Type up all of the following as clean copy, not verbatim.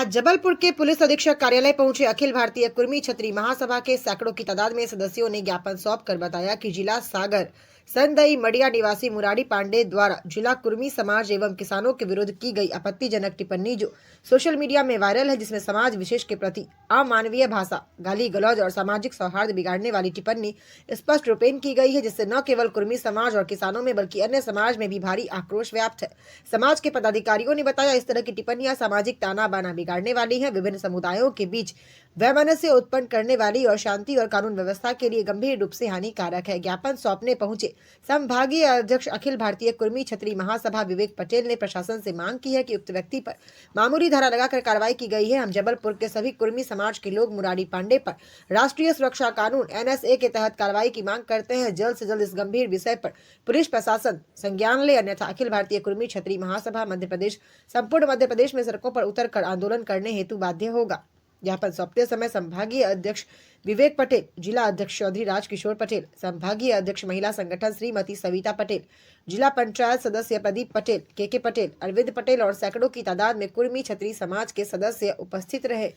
आज जबलपुर के पुलिस अधीक्षक कार्यालय पहुंचे अखिल भारतीय कुर्मी छतरी महासभा के सैकड़ों की तादाद में सदस्यों ने ज्ञापन सौंपकर बताया कि जिला सागर संदई मडिया निवासी मुरारी पांडे द्वारा जिला कुर्मी समाज एवं किसानों के विरुद्ध की गई आपत्तिजनक टिप्पणी जो सोशल मीडिया में वायरल है, जिसमें समाज विशेष के प्रति अमानवीय भाषा, गाली गलौज और सामाजिक सौहार्द बिगाड़ने वाली टिप्पणी स्पष्ट रूपेण की गई है, जिससे न केवल कुर्मी समाज और किसानों में बल्कि अन्य समाज में भी भारी आक्रोश व्याप्त है। समाज के पदाधिकारियों ने बताया, इस तरह की टिप्पणियां सामाजिक ताना बाना बिगाड़ने वाली है, विभिन्न समुदायों के बीच वैमनस्य उत्पन्न करने वाली और शांति और कानून व्यवस्था के लिए गंभीर रूप से हानिकारक है। ज्ञापन सौंपने पहुंचे संभागीय अध्यक्ष अखिल भारतीय कुर्मी छतरी महासभा विवेक पटेल ने प्रशासन से मांग की है कि उक्त व्यक्ति पर मामूली धारा लगाकर कार्रवाई की गई है। हम जबलपुर के सभी कुर्मी समाज के लोग मुरारी पांडे पर राष्ट्रीय सुरक्षा कानून NSA के तहत कार्रवाई की मांग करते हैं। जल्द से जल्द इस गंभीर विषय पर पुलिस प्रशासन संज्ञान ले, अन्यथा अखिल भारतीय कुर्मी छतरी महासभा मध्य प्रदेश संपूर्ण मध्य प्रदेश में सड़कों पर उतरकर आंदोलन करने हेतु बाध्य होगा। ज्ञापन सौंपते समय संभागीय अध्यक्ष विवेक पटेल, जिला अध्यक्ष चौधरी राजकिशोर पटेल, संभागीय अध्यक्ष महिला संगठन श्रीमती सविता पटेल, जिला पंचायत सदस्य प्रदीप पटेल, के पटेल, अरविंद पटेल और सैकड़ों की तादाद में कुर्मी छतरी समाज के सदस्य उपस्थित रहे।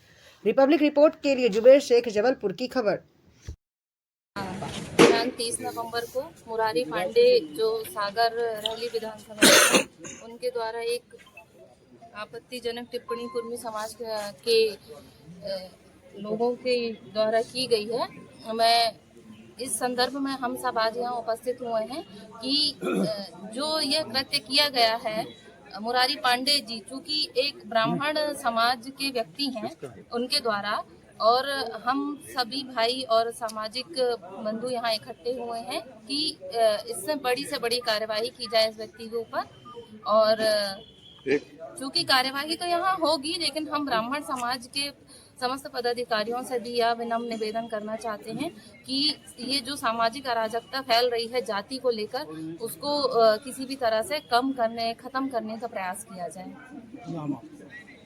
रिपब्लिक रिपोर्ट के लिए जुबेर शेख, जबलपुर की खबर। दिनांक 30 नवंबर को मुरारी पांडे जो सागर रहली विधानसभा है, उनके द्वारा एक आपत्तिजनक टिप्पणी कुर्मी समाज के लोगों के द्वारा की गई है। मैं इस संदर्भ में हम सब आज यहाँ उपस्थित हुए हैं कि जो यह कृत्य किया गया है, मुरारी पांडे जी चूंकि एक ब्राह्मण समाज के व्यक्ति हैं, उनके द्वारा, और हम सभी भाई और सामाजिक बंधु यहाँ इकट्ठे हुए हैं कि इससे बड़ी से बड़ी कार्यवाही की जाए इस व्यक्ति के ऊपर। और चूंकि कार्यवाही तो यहाँ होगी, लेकिन हम ब्राह्मण समाज के समस्त पदाधिकारियों से भी यह विनम्र निवेदन करना चाहते हैं कि ये जो सामाजिक अराजकता फैल रही है जाति को लेकर, उसको किसी भी तरह से खत्म करने का प्रयास किया जाए।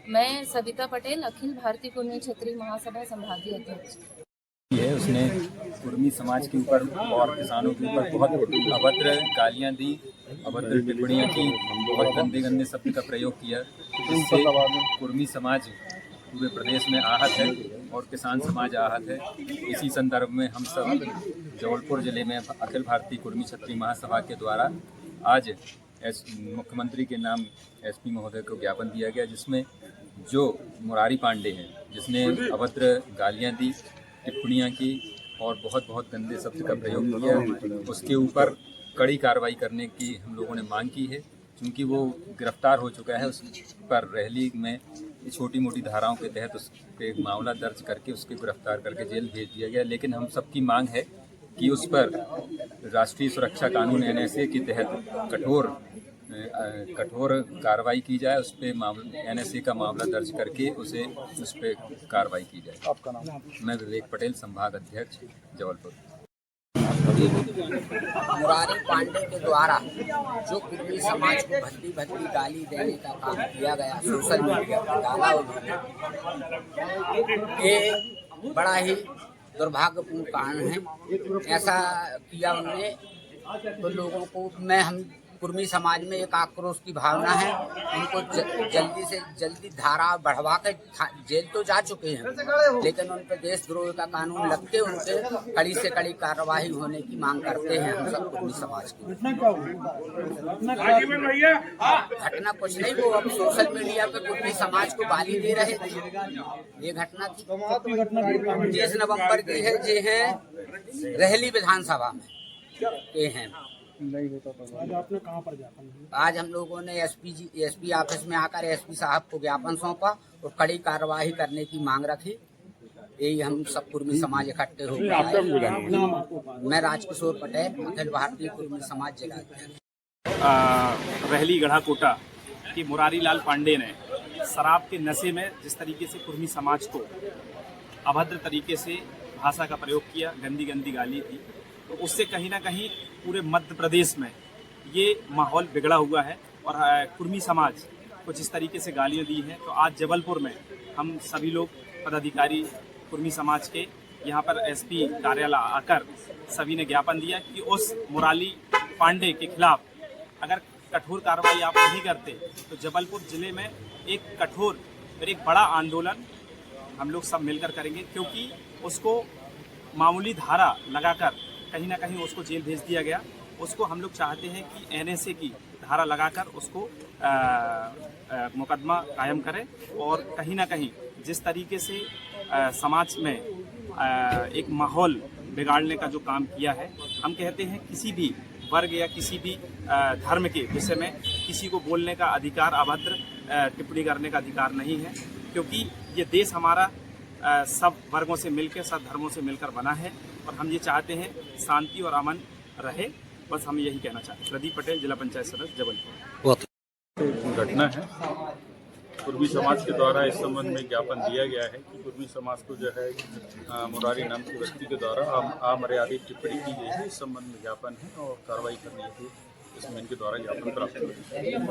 मैं सविता पटेल, अखिल भारतीय कुर्मी छतरी महासभा संभागीय अध्यक्ष। उसने कुर्मी समाज के ऊपर और किसानों के ऊपर बहुत अभद्र गालियां दी, अभद्र टिप्पणियां की, बहुत गंदे गंदे शब्द का प्रयोग किया, जिससे कुर्मी समाज पूरे प्रदेश में आहत है और किसान समाज आहत है। इसी संदर्भ में हम सब जबलपुर जिले में अखिल भारतीय कुर्मी छतरी महासभा के द्वारा आज मुख्यमंत्री के नाम SP महोदय को ज्ञापन दिया गया, जिसमें जो मुरारी पांडे हैं, जिसने अभद्र गालियां दी, टिप्पणियां की और बहुत गंदे शब्द का प्रयोग किया, उसके ऊपर कड़ी कार्रवाई करने की हम लोगों ने मांग की है। क्योंकि वो गिरफ्तार हो चुका है, उस पर रहली में छोटी मोटी धाराओं के तहत उस पर मामला दर्ज करके उसके गिरफ्तार करके जेल भेज दिया गया। लेकिन हम सबकी मांग है कि उस पर राष्ट्रीय सुरक्षा कानून NSA के तहत कठोर कार्रवाई की जाए, उस पर NSA का मामला दर्ज करके उस पर कार्रवाई की जाए। आपका नाम? मैं विवेक पटेल, संभाग अध्यक्ष, जबलपुर। मुरारी पांडे के द्वारा जो कुर्मी समाज को भद्दी गाली देने का काम किया गया, सोशल मीडिया पर डाला उन्होंने, ये बड़ा ही दुर्भाग्यपूर्ण कारण है। ऐसा किया उन्होंने तो लोगों को हम कुर्मी समाज में एक आक्रोश की भावना है। उनको जल्दी से जल्दी धारा बढ़वा के जेल तो जा चुके हैं, लेकिन उन पर देशद्रोह का कानून लग के उनके कड़ी से कड़ी कार्रवाई होने की मांग करते हैं हम सब कुर्मी समाज की। घटना कुछ नहीं, वो अब सोशल मीडिया पे कुर्मी समाज को गाली दे रहे थे। ये घटना थी 30 नवंबर की है, जे है रहली विधानसभा में के हैं। आज आपने कहाँ पर ज्ञापन दिया? आज हम लोगों ने SP ऑफिस में आकर SP साहब को ज्ञापन सौंपा और कड़ी कार्यवाही करने की मांग रखी। यही हम सब कुर्मी समाज इकट्ठे हो गए। मैं राजकिशोर पटेल, अखिल भारतीय कुर्मी समाज जिला अध्यक्ष। रहली गढ़ाकोटा की मुरारी लाल पांडे ने शराब के नशे में जिस तरीके से कुर्मी समाज को अभद्र तरीके से भाषा का प्रयोग किया, गंदी गाली दी, तो उससे कहीं ना कहीं पूरे मध्य प्रदेश में ये माहौल बिगड़ा हुआ है और कुर्मी समाज कुछ इस तरीके से गालियां दी हैं। तो आज जबलपुर में हम सभी लोग पदाधिकारी कुर्मी समाज के यहाँ पर SP कार्यालय आकर सभी ने ज्ञापन दिया कि उस मुरारी पांडे के खिलाफ अगर कठोर कार्रवाई आप नहीं करते तो जबलपुर जिले में एक कठोर और एक बड़ा आंदोलन हम लोग सब मिलकर करेंगे, क्योंकि उसको मामूली धारा लगाकर कहीं ना कहीं उसको जेल भेज दिया गया। उसको हम लोग चाहते हैं कि एनएसए की धारा लगाकर उसको मुकदमा कायम करें, और कहीं ना कहीं जिस तरीके से समाज में एक माहौल बिगाड़ने का जो काम किया है, हम कहते हैं किसी भी वर्ग या किसी भी धर्म के विषय में किसी को बोलने का अधिकार, अभद्र टिप्पणी करने का अधिकार नहीं है, क्योंकि ये देश हमारा सब वर्गों से मिलकर, सब धर्मों से मिलकर बना है, और हम ये चाहते हैं शांति और अमन रहे। बस हम यही कहना चाहते हैं। प्रदीप पटेल, जिला पंचायत सदस्य, जबलपुर। घटना है, कुर्मी समाज के द्वारा इस संबंध में ज्ञापन दिया गया है कि कुर्मी समाज को जो है मुरारी नाम के व्यक्ति के द्वारा अमर्यादित टिप्पणी की गई है। इस संबंध में ज्ञापन है और कार्रवाई करनी है, इसमें इनके द्वारा ज्ञापन प्राप्त हुआ है।